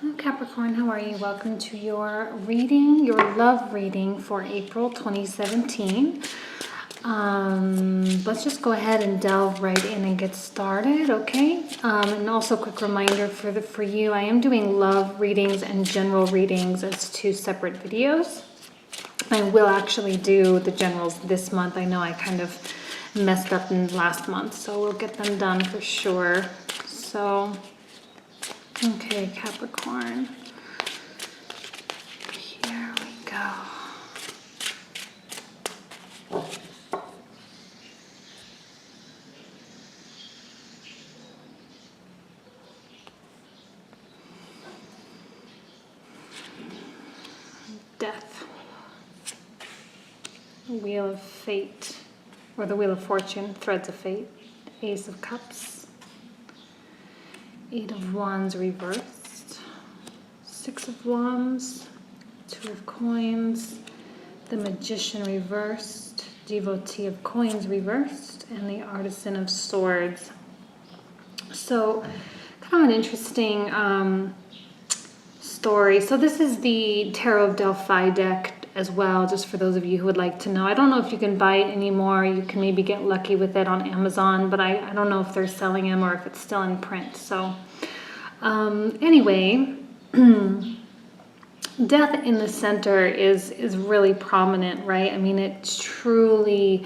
Hello Capricorn, how are you? Welcome to your reading, your love reading for April 2017. Let's just go ahead and delve right in and get started, okay? And also a quick reminder for you, I am doing love readings and general readings as two separate videos. I will actually do the generals this month. I know I kind of messed up in last month, so we'll get them done for sure. So, okay, Capricorn. Here we go. Death. Wheel of Fate, or the Wheel of Fortune, Threads of Fate, Ace of Cups, Eight of Wands reversed, Six of Wands, Two of Coins, the Magician reversed, Devotee of Coins reversed, and the Artisan of Swords. So, kind of an interesting story. So this is the Tarot of Delphi deck as well, just for those of you who would like to know. I don't know if you can buy it anymore. You can maybe get lucky with it on Amazon, but I don't know if they're selling them or if it's still in print. So anyway, death in the center is really prominent, right? I mean, it's truly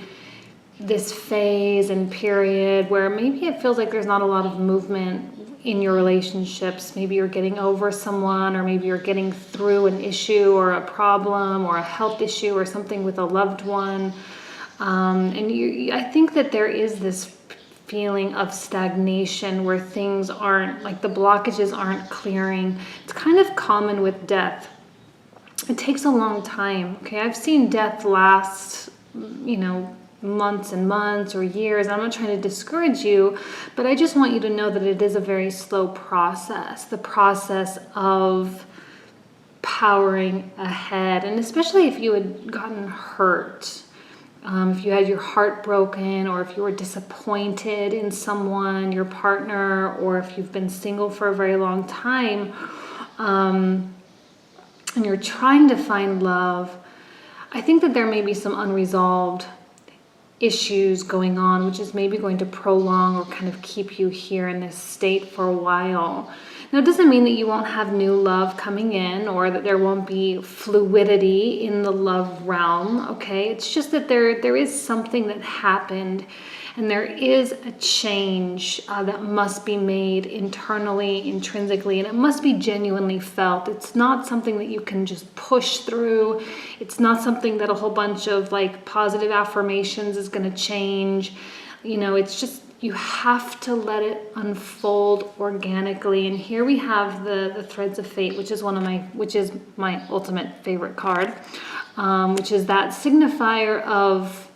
this phase and period where maybe it feels like there's not a lot of movement in your relationships. Maybe you're getting over someone, or maybe you're getting through an issue or a problem or a health issue or something with a loved one. I think that there is this feeling of stagnation where things aren't, like the blockages aren't clearing. It's kind of common with death. It takes a long time, okay? I've seen death last, months and months or years. I'm not trying to discourage you, but I just want you to know that it is a very slow process, the process of powering ahead. And especially if you had gotten hurt, if you had your heart broken, or if you were disappointed in someone, your partner, or if you've been single for a very long time, and you're trying to find love, I think that there may be some unresolved issues going on, which is maybe going to prolong or kind of keep you here in this state for a while. Now, it doesn't mean that you won't have new love coming in, or that there won't be fluidity in the love realm, okay? It's just that there is something that happened, and there is a change that must be made internally, intrinsically, and it must be genuinely felt. It's not something that you can just push through. It's not something that a whole bunch of like positive affirmations is going to change. It's just, you have to let it unfold organically. And here we have the Threads of Fate, which is my ultimate favorite card, which is that signifier of,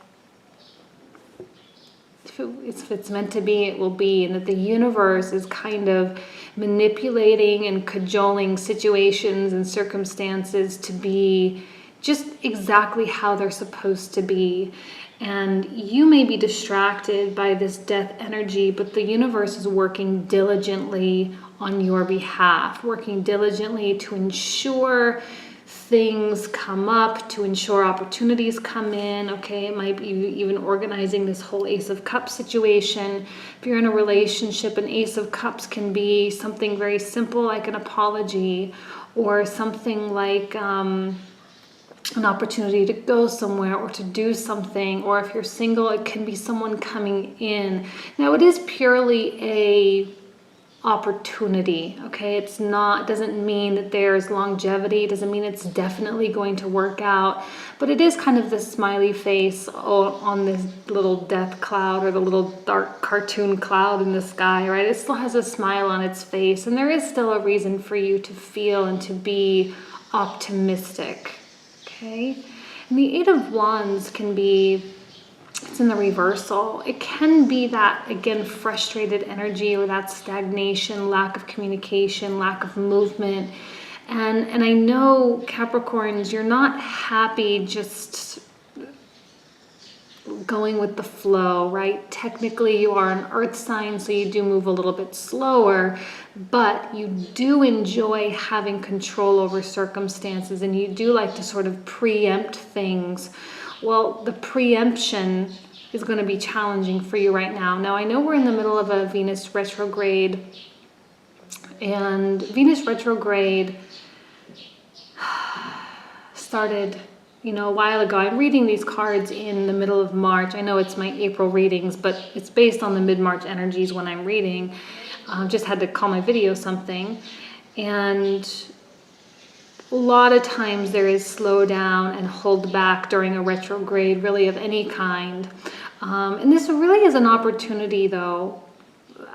if it's meant to be, it will be, and that the universe is kind of manipulating and cajoling situations and circumstances to be just exactly how they're supposed to be. And you may be distracted by this death energy, but the universe is working diligently on your behalf, working diligently to ensure things come up, to ensure opportunities come in, okay? It might be even organizing this whole Ace of Cups situation. If you're in a relationship, an Ace of Cups can be something very simple like an apology, or something like an opportunity to go somewhere or to do something. Or if you're single, it can be someone coming in. Now, it is purely a opportunity, okay? It doesn't mean that there's longevity. It doesn't mean it's definitely going to work out, but it is kind of the smiley face on this little death cloud, or the little dark cartoon cloud in the sky, right? It still has a smile on its face, and there is still a reason for you to feel and to be optimistic, okay? And the Eight of Wands can be, it's in the reversal. It can be that, again, frustrated energy, or that stagnation, lack of communication, lack of movement. And I know, Capricorns, you're not happy just going with the flow, right? Technically you are an earth sign, so you do move a little bit slower, but you do enjoy having control over circumstances, and you do like to sort of preempt things. Well, the preemption is going to be challenging for you right now. Now, I know we're in the middle of a Venus retrograde, and Venus retrograde started, a while ago. I'm reading these cards in the middle of March. I know it's my April readings, but it's based on the mid-March energies when I'm reading. Just had to call my video something. And a lot of times there is slow down and hold back during a retrograde, really of any kind. And this really is an opportunity, though.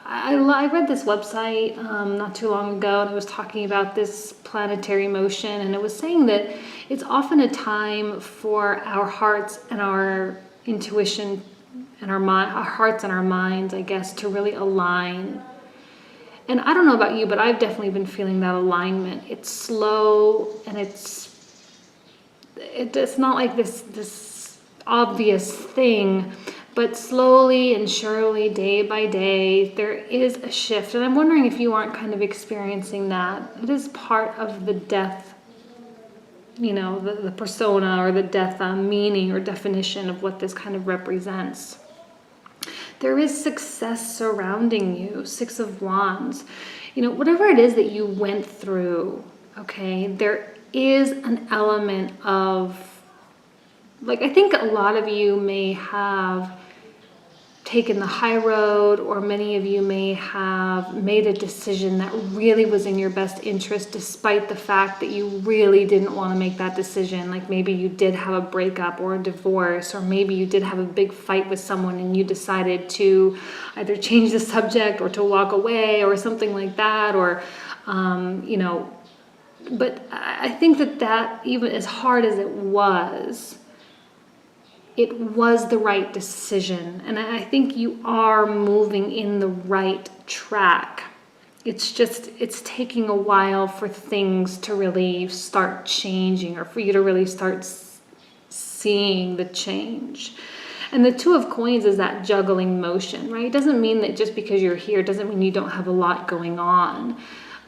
I read this website not too long ago, and it was talking about this planetary motion, and it was saying that it's often a time for our hearts and our intuition and our hearts and our minds, I guess, to really align. And I don't know about you, but I've definitely been feeling that alignment. It's slow, and it's not like this obvious thing. But slowly and surely, day by day, there is a shift. And I'm wondering if you aren't kind of experiencing that. It is part of the death, the persona, or the death meaning or definition of what this kind of represents. There is success surrounding you, Six of Wands. Whatever it is that you went through, okay, there is an element of, I think a lot of you may have taken the high road, or many of you may have made a decision that really was in your best interest, despite the fact that you really didn't want to make that decision. Like maybe you did have a breakup or a divorce, or maybe you did have a big fight with someone and you decided to either change the subject or to walk away or something like that, or, but I think that even as hard as it was the right decision. And I think you are moving in the right track. It's taking a while for things to really start changing, or for you to really start seeing the change. And the Two of Coins is that juggling motion, right? It doesn't mean that just because you're here doesn't mean you don't have a lot going on.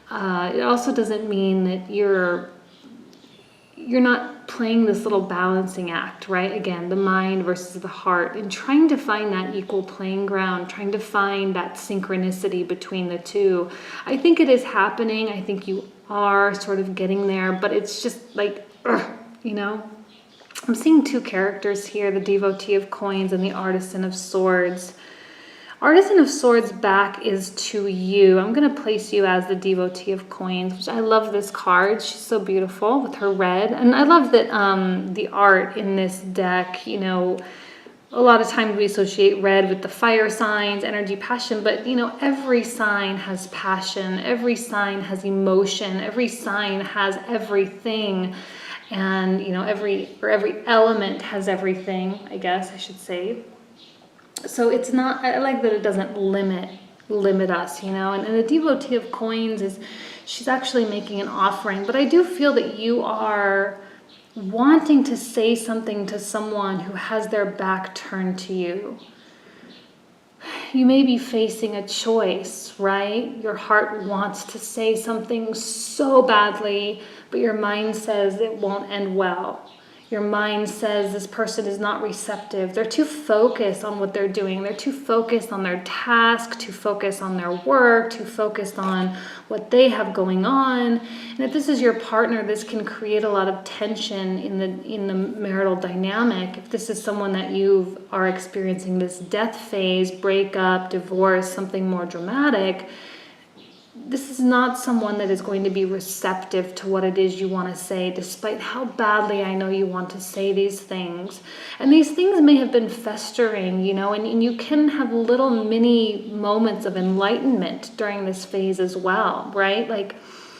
It also doesn't mean that you're not playing this little balancing act, right? Again, the mind versus the heart, and trying to find that equal playing ground, trying to find that synchronicity between the two. I think it is happening. I think you are sort of getting there, but it's just I'm seeing two characters here, the Devotee of Coins and the Artisan of Swords. Artisan of Swords back is to you. I'm going to place you as the Devotee of Coins, which I love this card. She's so beautiful with her red. And I love that the art in this deck, a lot of times we associate red with the fire signs, energy, passion, but every sign has passion. Every sign has emotion. Every sign has everything. And, every element has everything, I guess I should say. So it's not, I like that it doesn't limit us, and the Devotee of Coins she's actually making an offering, but I do feel that you are wanting to say something to someone who has their back turned to you. You may be facing a choice, right? Your heart wants to say something so badly, but your mind says it won't end well. Your mind says this person is not receptive. They're too focused on what they're doing. They're too focused on their task, too focused on their work, too focused on what they have going on. And if this is your partner, this can create a lot of tension in the marital dynamic. If this is someone that you are experiencing this death phase, breakup, divorce, something more dramatic, this is not someone that is going to be receptive to what it is you want to say, despite how badly I know you want to say these things. And these things may have been festering, and you can have little mini moments of enlightenment during this phase as well, right? Like,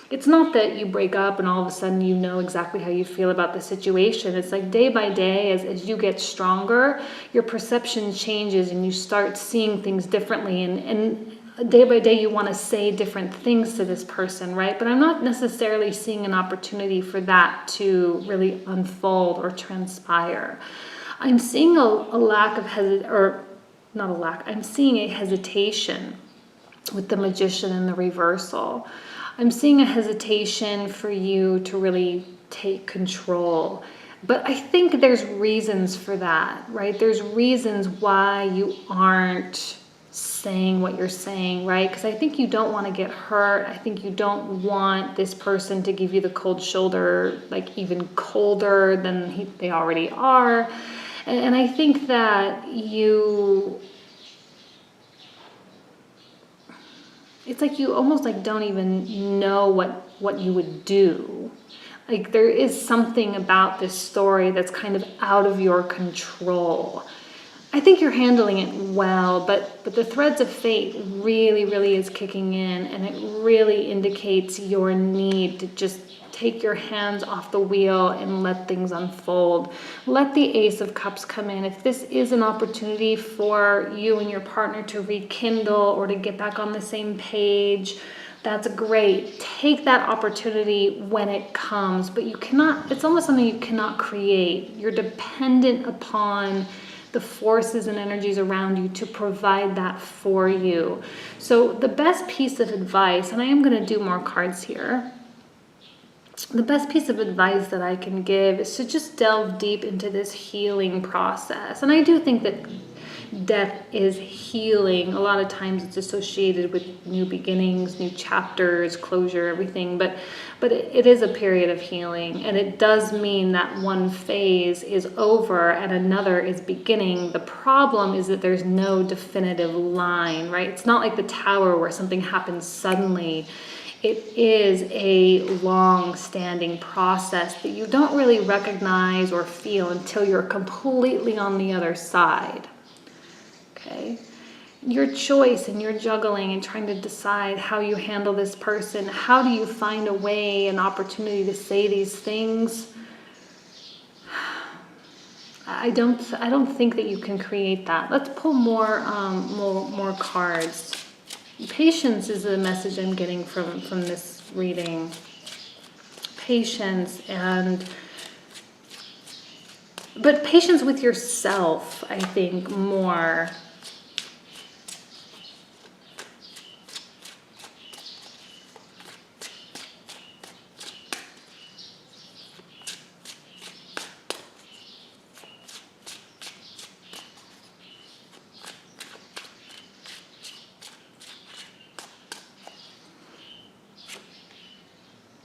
it's not that you break up and all of a sudden you know exactly how you feel about the situation. It's like day by day, as you get stronger, your perception changes and you start seeing things differently, and day by day you want to say different things to this person, right? But I'm not necessarily seeing an opportunity for that to really unfold or transpire. I'm seeing a lack of I'm seeing a hesitation with the Magician and the reversal. I'm seeing a hesitation for you to really take control. But I think there's reasons for that, right? There's reasons why you aren't saying what you're saying, right? Because I think you don't want to get hurt. I think you don't want this person to give you the cold shoulder, like even colder than they already are. And I think that it's like you almost like don't even know what you would do. Like there is something about this story that's kind of out of your control. I think you're handling it well, but the threads of fate really, really is kicking in, and it really indicates your need to just take your hands off the wheel and let things unfold. Let the Ace of Cups come in. If this is an opportunity for you and your partner to rekindle or to get back on the same page, that's great. Take that opportunity when it comes, but you cannot, it's almost something you cannot create. You're dependent upon the forces and energies around you to provide that for you. So the best piece of advice, and I am going to do more cards here, the best piece of advice that I can give is to just delve deep into this healing process. And I do think that death is healing. A lot of times it's associated with new beginnings, new chapters, closure, everything. But it is a period of healing. And it does mean that one phase is over and another is beginning. The problem is that there's no definitive line, right? It's not like the Tower where something happens suddenly. It is a long-standing process that you don't really recognize or feel until you're completely on the other side. Okay? Your choice and your juggling and trying to decide how you handle this person, how do you find a way, an opportunity to say these things? I don't think that you can create that. Let's pull more cards. Patience is the message I'm getting from this reading. Patience, but patience with yourself, I think, more.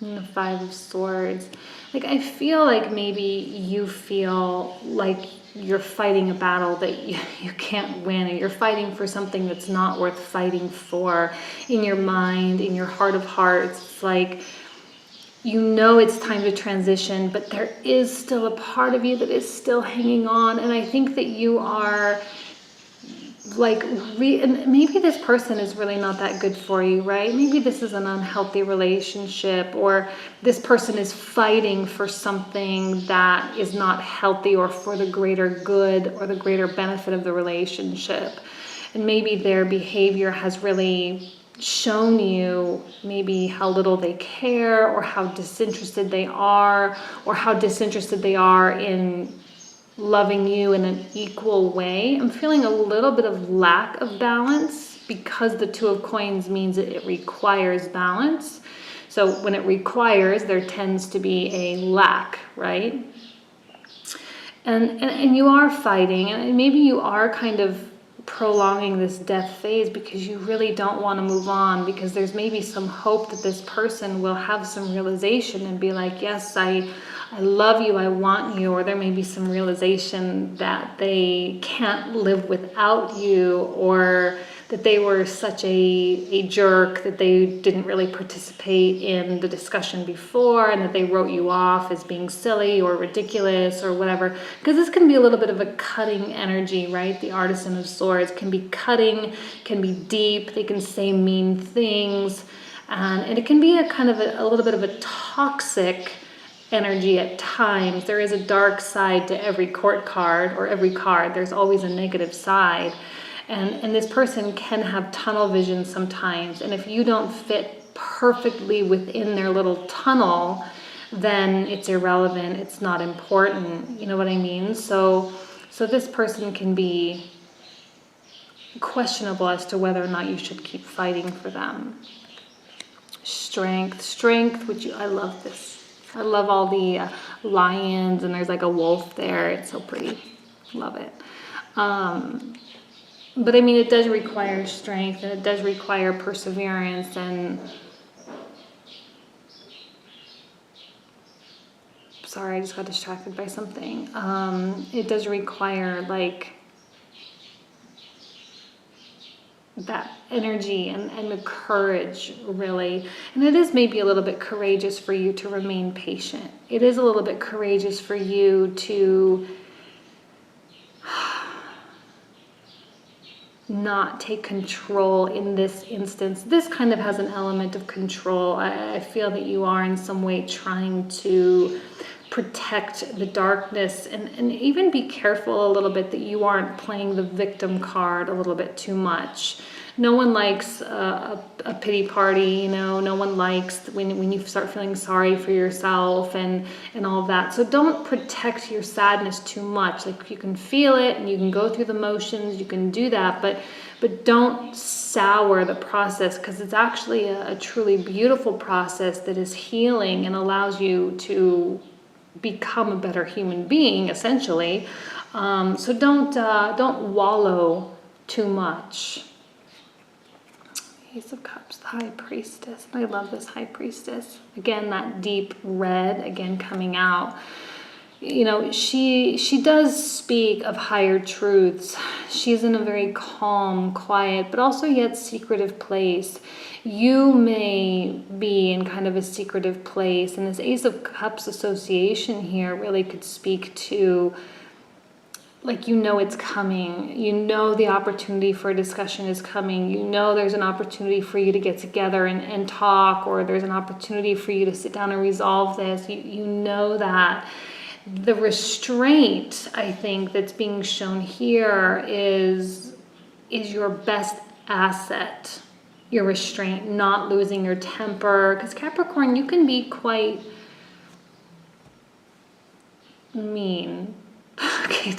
And the Five of Swords. Like, I feel like maybe you feel like you're fighting a battle that you can't win, or you're fighting for something that's not worth fighting for. In your mind, in your heart of hearts, it's like, you know it's time to transition, but there is still a part of you that is still hanging on. And I think that you are like, and maybe this person is really not that good for you, right? Maybe this is an unhealthy relationship, or this person is fighting for something that is not healthy or for the greater good or the greater benefit of the relationship. And maybe their behavior has really shown you maybe how little they care, or how disinterested they are, or how disinterested they are in loving you in an equal way. I'm feeling a little bit of lack of balance, because the Two of Coins means that it requires balance. So when it requires, there tends to be a lack, right? And you are fighting, and maybe you are kind of prolonging this death phase because you really don't want to move on, because there's maybe some hope that this person will have some realization and be like, yes, I love you, I want you. Or there may be some realization that they can't live without you, or that they were such a jerk that they didn't really participate in the discussion before, and that they wrote you off as being silly or ridiculous or whatever. Because this can be a little bit of a cutting energy, right? The Artisan of Swords can be cutting, can be deep, they can say mean things, and it can be a kind of a little bit of a toxic energy at times. There is a dark side to every court card, or every card. There's always a negative side. And this person can have tunnel vision sometimes. And if you don't fit perfectly within their little tunnel, then it's irrelevant. It's not important. You know what I mean? So So this person can be questionable as to whether or not you should keep fighting for them. Strength, which I love this. I love all the lions, and there's like a wolf there. It's so pretty. Love it. But I mean, it does require strength, and it does require perseverance, and sorry, I just got distracted by something. It does require like that energy and the courage, really. And it is maybe a little bit courageous for you to remain patient. It is a little bit courageous for you to not take control in this instance. This kind of has an element of control. I feel that you are in some way trying to protect the darkness, and even be careful a little bit that you aren't playing the victim card a little bit too much. No one likes a pity party, you know. No one likes when you start feeling sorry for yourself and all of that. So don't protect your sadness too much. Like, you can feel it and you can go through the motions, you can do that, but don't sour the process, because it's actually a truly beautiful process that is healing and allows you to become a better human being, essentially. So don't wallow too much. Ace of Cups, the High Priestess. I love this High Priestess. Again, that deep red, again, coming out. You know, she does speak of higher truths. She's in a very calm, quiet, but also yet secretive place. You may be in kind of a secretive place, and this Ace of Cups association here really could speak to, like, you know it's coming. You know the opportunity for a discussion is coming. You know there's an opportunity for you to get together and talk, or there's an opportunity for you to sit down and resolve this. You know that. The restraint, I think, that's being shown here is your best asset. Your restraint, not losing your temper. Because Capricorn, you can be quite mean. Okay,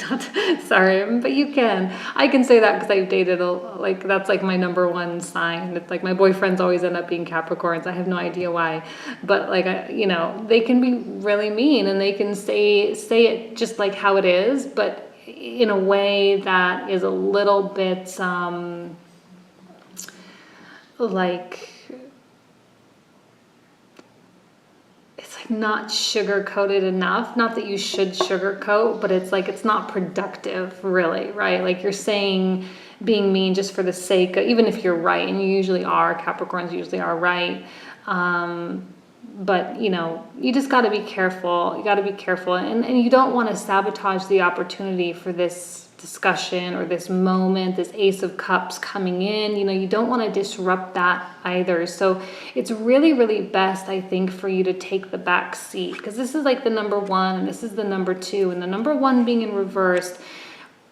sorry, but you can. I can say that because I've dated, that's like my number one sign. It's like my boyfriends always end up being Capricorns. I have no idea why. But they can be really mean, and they can say it just like how it is, but in a way that is a little bit not sugar-coated enough. Not that you should sugarcoat, but it's not productive, really, right? Like, you're saying being mean just for the sake of, even if you're right, and you usually are, Capricorns usually are right, but you just got to be careful. You got to be careful, and you don't want to sabotage the opportunity for this discussion or this moment, this Ace of Cups coming in. You don't want to disrupt that either. So it's really, really best, I think, for you to take the back seat, because this is like the number one and this is the number two, and the number one being in reverse.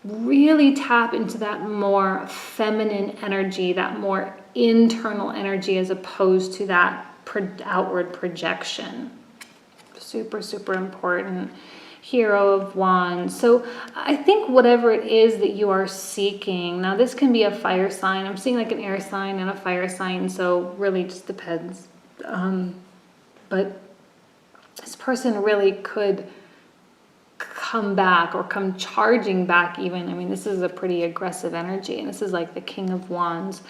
Really tap into that more feminine energy, that more internal energy, as opposed to that outward projection. Super, super important. Hero of Wands. So I think whatever it is that you are seeking, now this can be a fire sign. I'm seeing like an air sign and a fire sign, so really just depends. But this person really could come back, or come charging back even. I mean, this is a pretty aggressive energy, and this is like the King of Wands.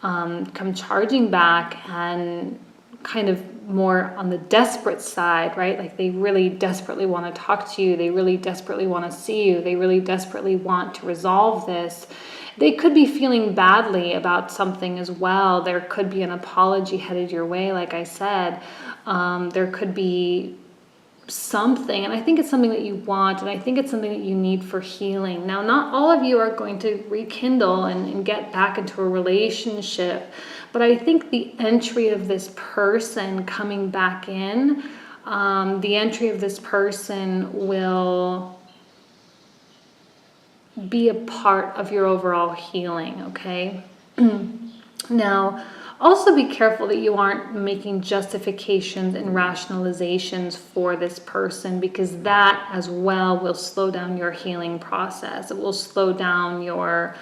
Come charging back, and kind of more on the desperate side, right? Like, they really desperately want to talk to you. They really desperately want to see you. They really desperately want to resolve this. They could be feeling badly about something as well. There could be an apology headed your way, like I said. There could be something, and I think it's something that you want, and I think it's something that you need for healing. Now, not all of you are going to rekindle and get back into a relationship, but I think the entry of this person coming back in, the entry of this person will be a part of your overall healing, okay? Now, Also be careful that you aren't making justifications and rationalizations for this person, because that as well will slow down your healing process. It will slow down your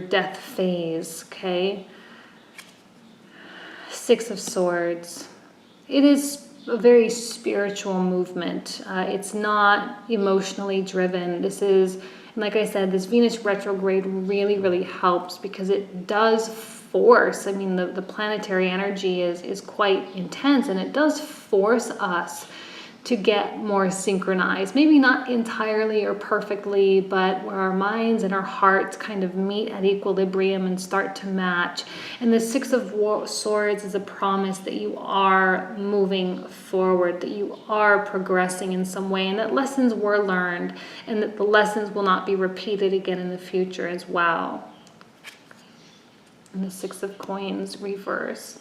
death phase, okay? Six of Swords. It is a very spiritual movement. It's not emotionally driven. This is, like I said, this Venus retrograde really, really helps because it does force, I mean, the planetary energy is quite intense, and it does force us to get more synchronized. Maybe not entirely or perfectly, but where our minds and our hearts kind of meet at equilibrium and start to match. And the Six of Swords is a promise that you are moving forward, that you are progressing in some way, and that lessons were learned, and that the lessons will not be repeated again in the future as well. And the Six of Coins reverse.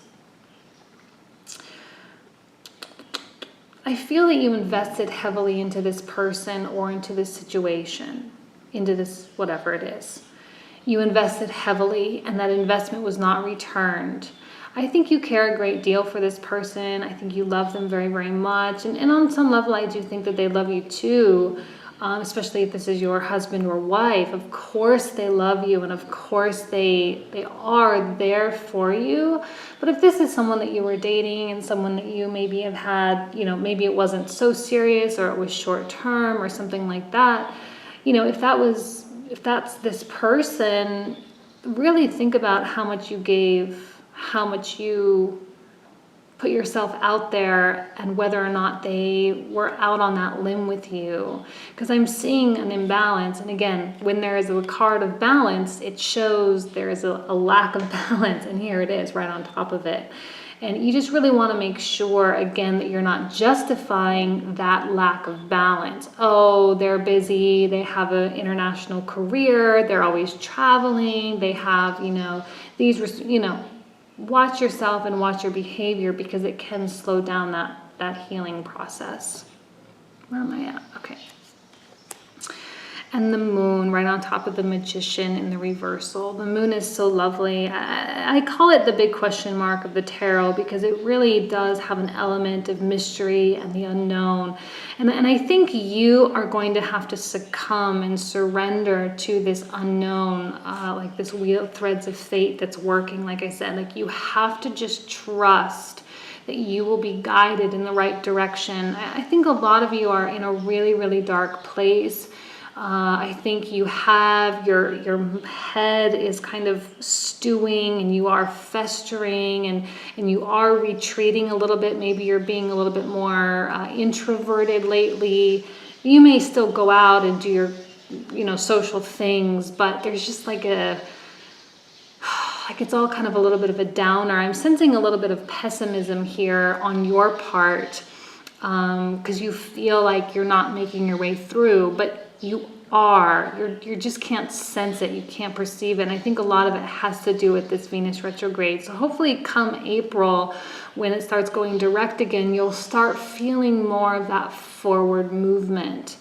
I feel that you invested heavily into this person or into this situation, into this whatever it is. You invested heavily, and that investment was not returned. I think you care a great deal for this person. I think you love them very, very much. And on some level, I do think that they love you too, especially if this is your husband or wife. Of course they love you, and of course they are there for you. But if this is someone that you were dating and someone that you maybe have had, you know, maybe it wasn't so serious or it was short term or something like that, you know, if that's this person, really think about how much you gave, how much you put yourself out there, and whether or not they were out on that limb with you. Because I'm seeing an imbalance, and again, when there is a card of balance, it shows there is a lack of balance, and here it is right on top of it. And you just really want to make sure, again, that you're not justifying that lack of balance. Oh, they're busy, they have an international career, they're always traveling, they have, you know, these, you know, watch yourself and watch your behavior, because it can slow down that healing process. Where am I at? Okay. And the Moon right on top of the Magician in the reversal. The Moon is so lovely. I call it the big question mark of the tarot, because it really does have an element of mystery and the unknown. And I think you are going to have to succumb and surrender to this unknown, like this wheel of threads of fate that's working. Like I said, like you have to just trust that you will be guided in the right direction. I think a lot of you are in a really, really dark place. I think you have your head is kind of stewing, and you are festering, and you are retreating a little bit. Maybe you're being a little bit more introverted lately. You may still go out and do your, you know, social things, but there's just like it's all kind of a little bit of a downer. I'm sensing a little bit of pessimism here on your part, because you feel like you're not making your way through, but you are. You just can't sense it. You can't perceive it. And I think a lot of it has to do with this Venus retrograde. So hopefully come April, when it starts going direct again, you'll start feeling more of that forward movement.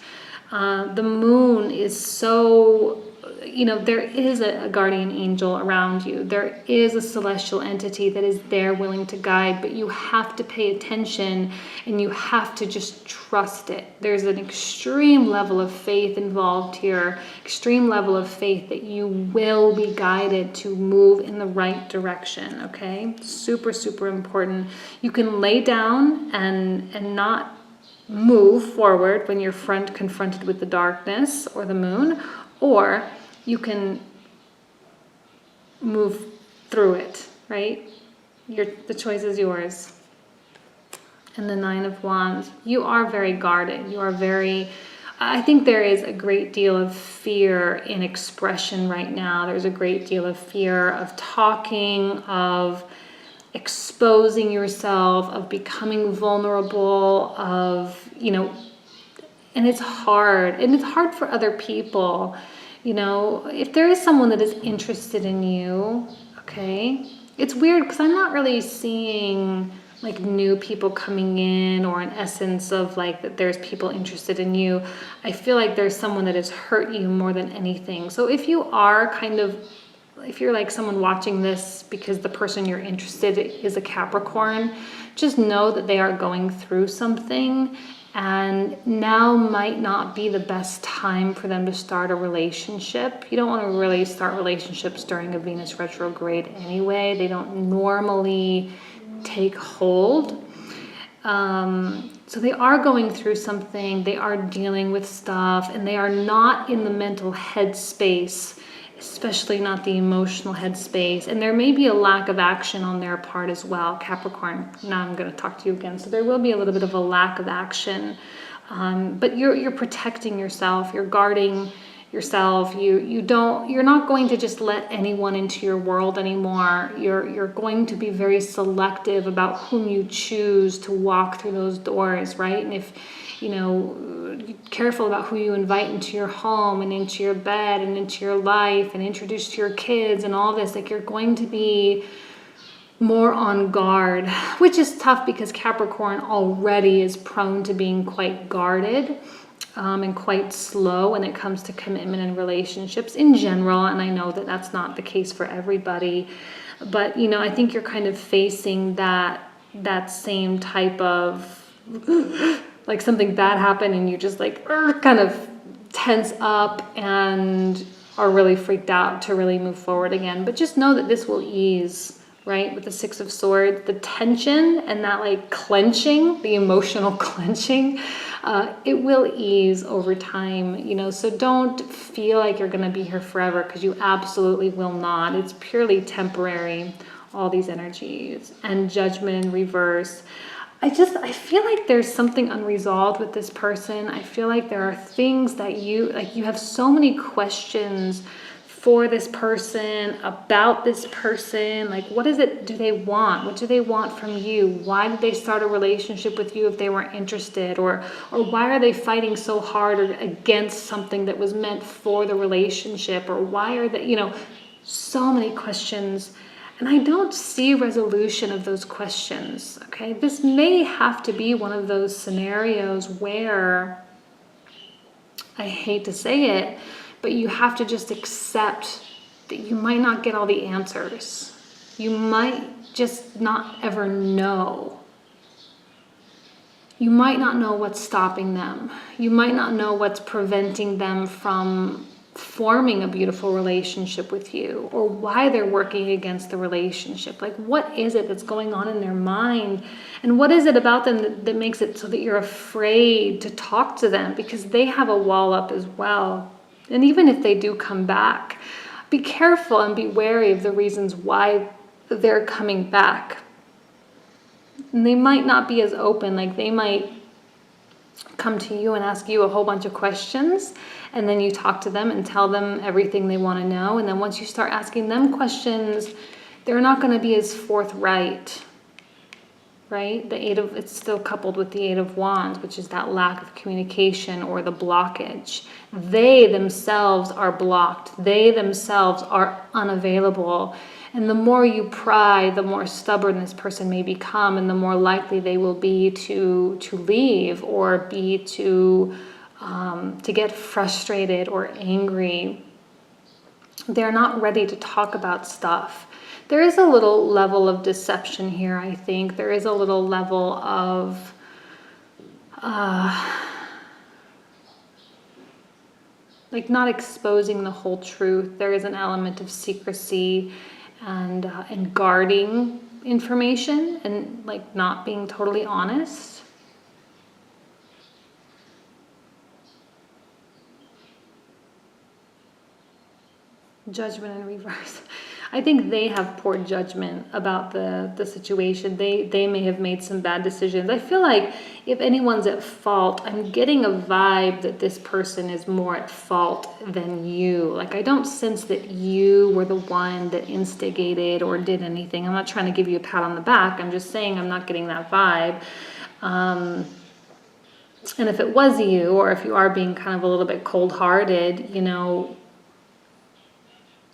The Moon is so, you know, there is a guardian angel around you. There is a celestial entity that is there willing to guide, but you have to pay attention, and you have to just trust it. There's an extreme level of faith involved here, extreme level of faith that you will be guided to move in the right direction, okay? Super, super important. You can lay down and not move forward when you're confronted with the darkness or the moon, or you can move through it, right? The choice is yours. And the Nine of Wands, you are very guarded. You are very, I think there is a great deal of fear in expression right now. There's a great deal of fear of talking, of exposing yourself, of becoming vulnerable, of, you know, and it's hard. And it's hard for other people. You know, if there is someone that is interested in you, okay, it's weird because I'm not really seeing like new people coming in, or an essence of like that there's people interested in you. I feel like there's someone that has hurt you more than anything. So if you are kind of if you're like someone watching this because the person you're interested in is a Capricorn, just know that they are going through something, and now might not be the best time for them to start a relationship. You don't want to really start relationships during a Venus retrograde anyway. They don't normally take hold. So they are going through something, they are dealing with stuff, and they are not in the mental headspace, especially not the emotional headspace. And there may be a lack of action on their part as well. Capricorn, now I'm going to talk to you again. So there will be a little bit of a lack of action, but you're protecting yourself, you're guarding yourself. You're not going to just let anyone into your world anymore. You're going to be very selective about whom you choose to walk through those doors, right? And if, careful about who you invite into your home and into your bed and into your life and introduce to your kids and all this, like you're going to be more on guard, which is tough because Capricorn already is prone to being quite guarded. And quite slow when it comes to commitment and relationships in general. And I know that that's not the case for everybody, but I think you're kind of facing that same type of like something bad happened and you just like kind of tense up and are really freaked out to really move forward again. But just know that this will ease. Right, with the Six of Swords, the tension and that like clenching, the emotional clenching, it will ease over time, so don't feel like you're going to be here forever, because you absolutely will not. It's purely temporary, all these energies. And Judgment in reverse. I feel like there's something unresolved with this person. I feel like there are things that you have so many questions for this person, about this person. Like, what is it do they want? What do they want from you? Why did they start a relationship with you if they weren't interested? Or why are they fighting so hard or against something that was meant for the relationship? Or why are they, so many questions. And I don't see resolution of those questions, okay? This may have to be one of those scenarios where, I hate to say it, but you have to just accept that you might not get all the answers. You might just not ever know. You might not know what's stopping them. You might not know what's preventing them from forming a beautiful relationship with you, or why they're working against the relationship. Like, what is it that's going on in their mind? And what is it about them that makes it so that you're afraid to talk to them? Because they have a wall up as well. And even if they do come back, be careful and be wary of the reasons why they're coming back. And they might not be as open. Like, they might come to you and ask you a whole bunch of questions, and then you talk to them and tell them everything they want to know. And then once you start asking them questions, they're not going to be as forthright. Right? It's still coupled with the Eight of Wands, which is that lack of communication or the blockage. They themselves are blocked. They themselves are unavailable. And the more you pry, the more stubborn this person may become, and the more likely they will be to leave, or be to get frustrated or angry. They're not ready to talk about stuff. There is a little level of deception here, I think. There is a little level of like not exposing the whole truth. There is an element of secrecy and guarding information, and like not being totally honest. Judgment in reverse. I think they have poor judgment about the situation. They may have made some bad decisions. I feel like if anyone's at fault, I'm getting a vibe that this person is more at fault than you. Like, I don't sense that you were the one that instigated or did anything. I'm not trying to give you a pat on the back. I'm just saying I'm not getting that vibe. And if it was you, or if you are being kind of a little bit cold-hearted,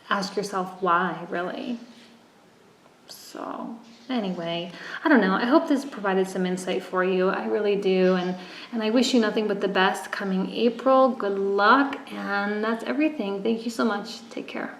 ask yourself why, really. So anyway, I don't know. I hope this provided some insight for you. I really do. And I wish you nothing but the best coming April. Good luck. And that's everything. Thank you so much. Take care.